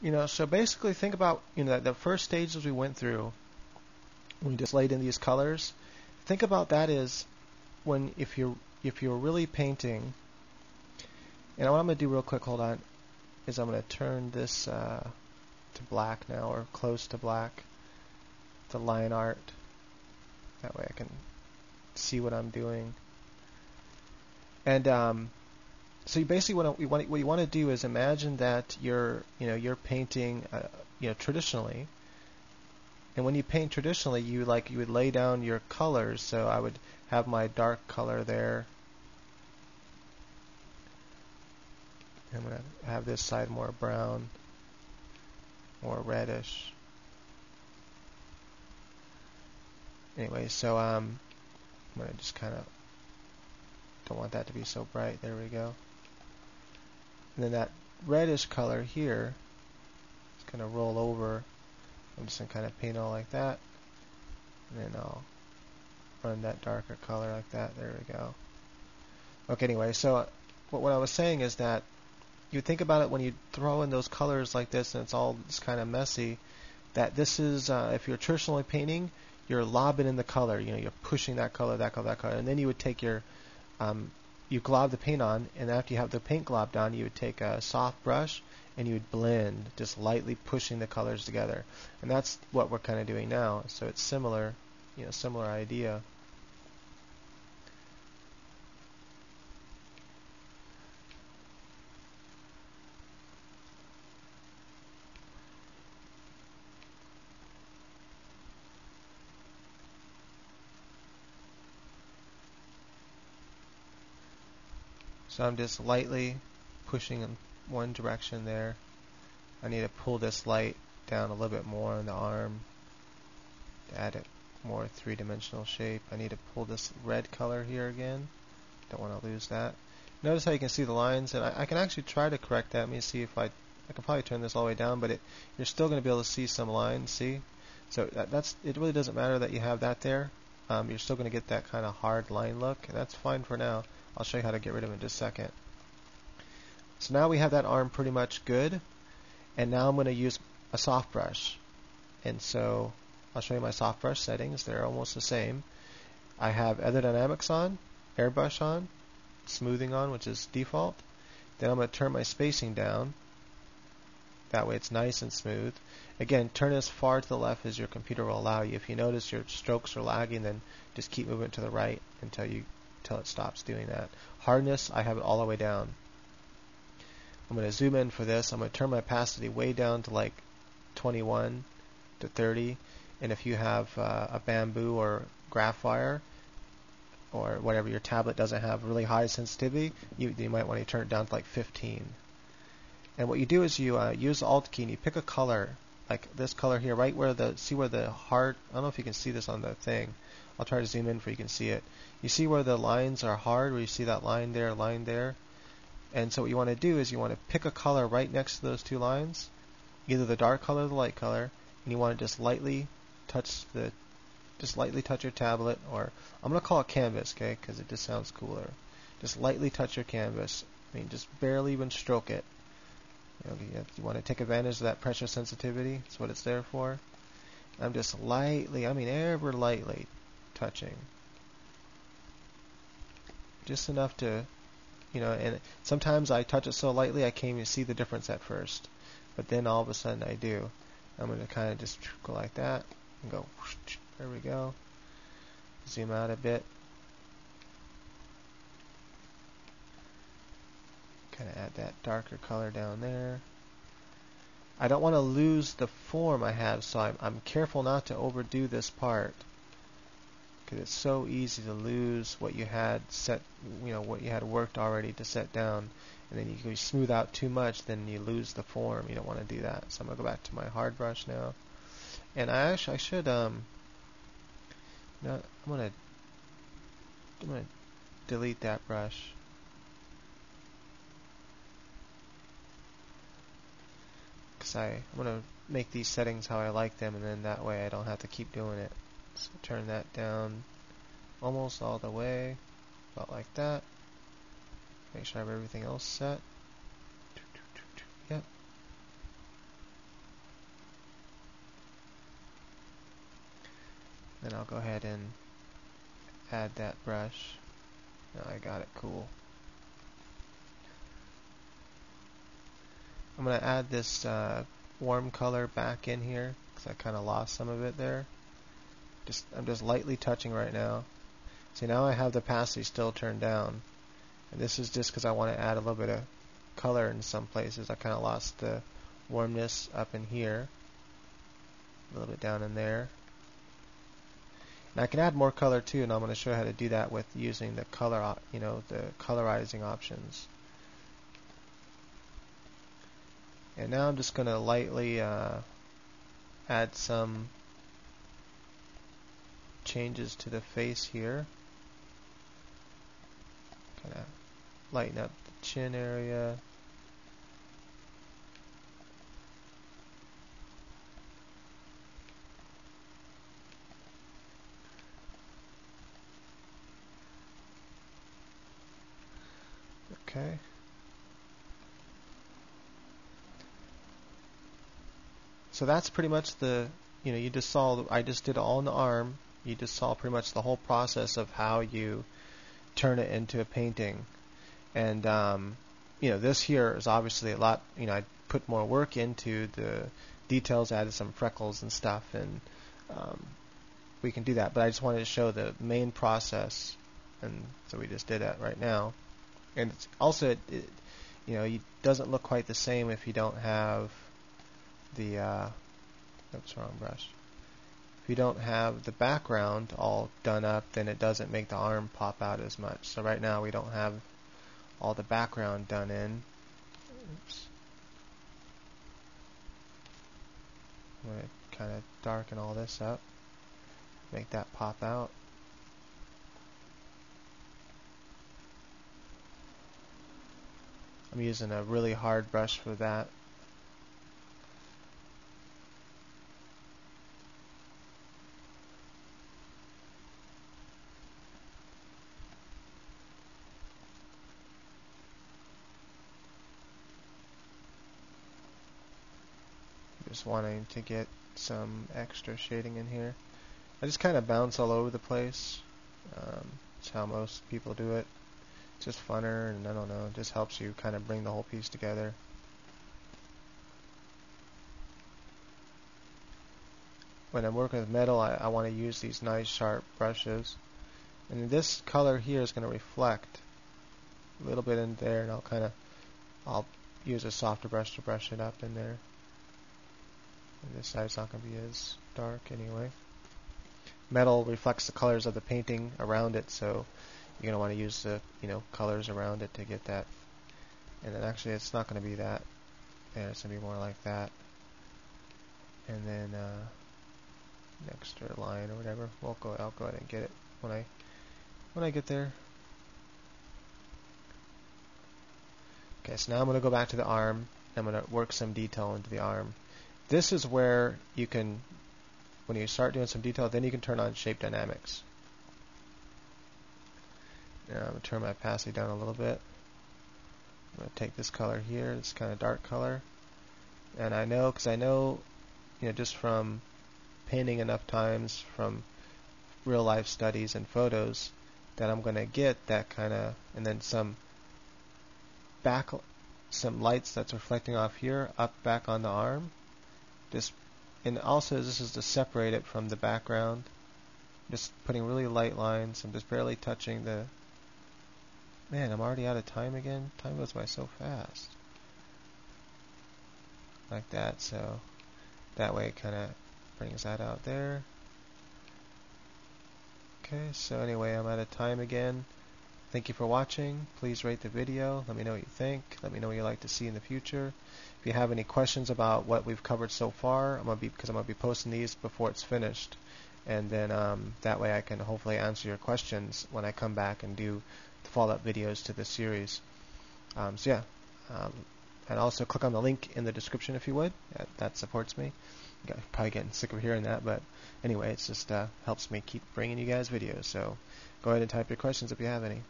So basically think about, the first stages we went through when we just laid in these colors. Think about that as when if you're really painting, and what I'm going to do real quick, hold on, is I'm going to turn this to black now, or close to black, the line art. That way I can see what I'm doing. And so you basically what you want to do is imagine that you're painting traditionally. And when you paint traditionally, you would lay down your colors. So I would have my dark color there. I'm going to have this side more brown, more reddish. Anyway, so I'm going to just kind of, don't want that to be so bright. There we go. And then that reddish color here is going to roll over. I'm just going to kind of paint all like that. And then I'll run that darker color like that. There we go. Okay, anyway, so what I was saying is that you think about it when you throw in those colors like this and it's all just kind of messy, that this is, if you're traditionally painting, you're lobbing in the color. You're pushing that color, that color, that color. And then you would take your, you glob the paint on, and after you have the paint globbed on, you would take a soft brush and you would blend, just lightly pushing the colors together. And that's what we're kind of doing now. So it's similar, similar idea. So I'm just lightly pushing in one direction there. I need to pull this light down a little bit more on the arm to add it more three-dimensional shape. I need to pull this red color here again. Don't want to lose that. Notice how you can see the lines, and I can actually try to correct that. Let me see if I can probably turn this all the way down, but you're still going to be able to see some lines. See? So it really doesn't matter that you have that there. You're still going to get that kind of hard line look, and that's fine for now. I'll show you how to get rid of it in just a second. So now we have that arm pretty much good, and now I'm going to use a soft brush. And so I'll show you my soft brush settings. They're almost the same. I have Aerodynamics on, Airbrush on, Smoothing on, which is default. Then I'm going to turn my spacing down. That way it's nice and smooth. Again, turn as far to the left as your computer will allow you. If you notice your strokes are lagging, then just keep moving to the right until it stops doing that. Hardness, I have it all the way down. I'm going to zoom in for this. I'm going to turn my opacity way down to like 21 to 30. And if you have a bamboo or graph wire or whatever, your tablet doesn't have really high sensitivity, you might want to turn it down to like 15. And what you do is you use the Alt key and you pick a color, like this color here, right where see where the hard, I don't know if you can see this on the thing. I'll try to zoom in so you can see it. You see where the lines are hard, where you see that line there. And so what you want to do is you want to pick a color right next to those two lines, either the dark color or the light color, and you want to just lightly touch your tablet, or I'm going to call it canvas, okay, because it just sounds cooler. Just lightly touch your canvas. I mean, just barely even stroke it. You want to take advantage of that pressure sensitivity. That's what it's there for. I'm just lightly, ever lightly touching. Just enough to, and sometimes I touch it so lightly I can't even see the difference at first. But then all of a sudden I do. I'm going to kind of just go like that and go, whoosh, there we go. Zoom out a bit. Kind of add that darker color down there. I don't want to lose the form I have, so I'm careful not to overdo this part, because it's so easy to lose what you had set, what you had worked already to set down, and then you smooth out too much, then you lose the form. You don't want to do that. So I'm going to go back to my hard brush now, and I should I'm going to delete that brush. I'm going to make these settings how I like them, and then that way I don't have to keep doing it. So turn that down almost all the way, about like that. Make sure I have everything else set. Yep. Then I'll go ahead and add that brush. Now I got it. Cool. I'm going to add this warm color back in here because I kind of lost some of it there. I'm just lightly touching right now. See, now I have the opacity still turned down, and this is just because I want to add a little bit of color in some places. I kind of lost the warmness up in here, a little bit down in there. And I can add more color too, and I'm going to show you how to do that with using the color, the colorizing options. And now I'm just going to lightly add some changes to the face here. Kind of lighten up the chin area. Okay. So that's pretty much you just saw, I just did it all in the arm. You just saw pretty much the whole process of how you turn it into a painting. And, this here is obviously a lot, I put more work into the details, added some freckles and stuff, and we can do that. But I just wanted to show the main process, and so we just did that right now. And it's also, it doesn't look quite the same if you don't have the, oops, wrong brush. If you don't have the background all done up, then it doesn't make the arm pop out as much. So right now we don't have all the background done in. Oops. I'm going to kind of darken all this up, make that pop out. I'm using a really hard brush for that. Just wanting to get some extra shading in here. I just kind of bounce all over the place. It's how most people do it. It's just funner, and I don't know, it just helps you kind of bring the whole piece together. When I'm working with metal, I want to use these nice sharp brushes. And this color here is going to reflect a little bit in there, and I'll use a softer brush to brush it up in there. And this side's not going to be as dark anyway. Metal reflects the colors of the painting around it, so you're going to want to use the colors around it to get that. And then actually it's not going to be that. And it's going to be more like that. And then an extra line or whatever. I'll go ahead and get it when I get there. Okay, so now I'm going to go back to the arm. I'm going to work some detail into the arm. This is where you can, when you start doing some detail, then you can turn on shape dynamics. Now I'm going to turn my opacity down a little bit. I'm going to take this color here, this kind of dark color. And I know, just from painting enough times from real life studies and photos, that I'm going to get that kind of, and then some lights that's reflecting off here, up back on the arm. And also this is to separate it from the background. Just putting really light lines. I'm just barely touching the... Man, I'm already out of time again. Time goes by so fast. Like that, so that way it kind of brings that out there. Okay, so anyway, I'm out of time again. Thank you for watching. Please rate the video. Let me know what you think. Let me know what you'd like to see in the future. If you have any questions about what we've covered so far, I'm gonna be posting these before it's finished, and then that way I can hopefully answer your questions when I come back and do the follow-up videos to this series. And also click on the link in the description if you would. That supports me. You're probably getting sick of hearing that, but anyway, it's just helps me keep bringing you guys videos. So go ahead and type your questions if you have any.